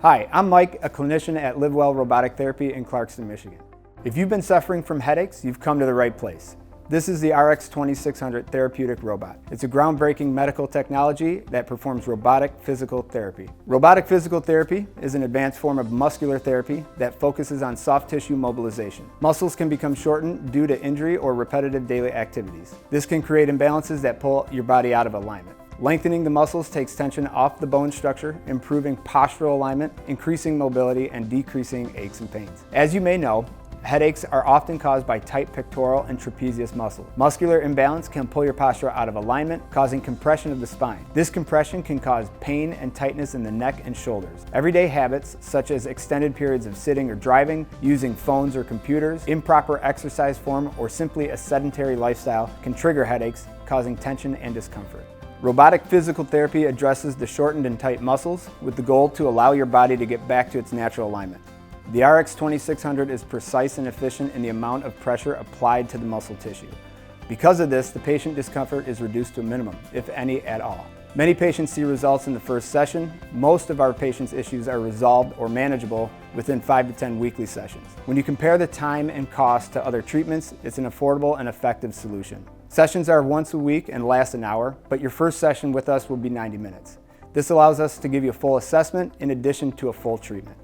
Hi, I'm Mike, a clinician at Livewell Robotic Therapy in Clarkston, Michigan. If you've been suffering from headaches, you've come to the right place. This is the RX-2600 therapeutic robot. It's a groundbreaking medical technology that performs robotic physical therapy. Robotic physical therapy is an advanced form of muscular therapy that focuses on soft tissue mobilization. Muscles can become shortened due to injury or repetitive daily activities. This can create imbalances that pull your body out of alignment. Lengthening the muscles takes tension off the bone structure, improving postural alignment, increasing mobility, and decreasing aches and pains. As you may know, headaches are often caused by tight pectoral and trapezius muscles. Muscular imbalance can pull your posture out of alignment, causing compression of the spine. This compression can cause pain and tightness in the neck and shoulders. Everyday habits, such as extended periods of sitting or driving, using phones or computers, improper exercise form, or simply a sedentary lifestyle can trigger headaches, causing tension and discomfort. Robotic physical therapy addresses the shortened and tight muscles with the goal to allow your body to get back to its natural alignment. The RX-2600 is precise and efficient in the amount of pressure applied to the muscle tissue. Because of this, the patient discomfort is reduced to a minimum, if any at all. Many patients see results in the first session. Most of our patients' issues are resolved or manageable within 5 to 10 weekly sessions. When you compare the time and cost to other treatments, it's an affordable and effective solution. Sessions are once a week and last an hour, but your first session with us will be 90 minutes. This allows us to give you a full assessment in addition to a full treatment.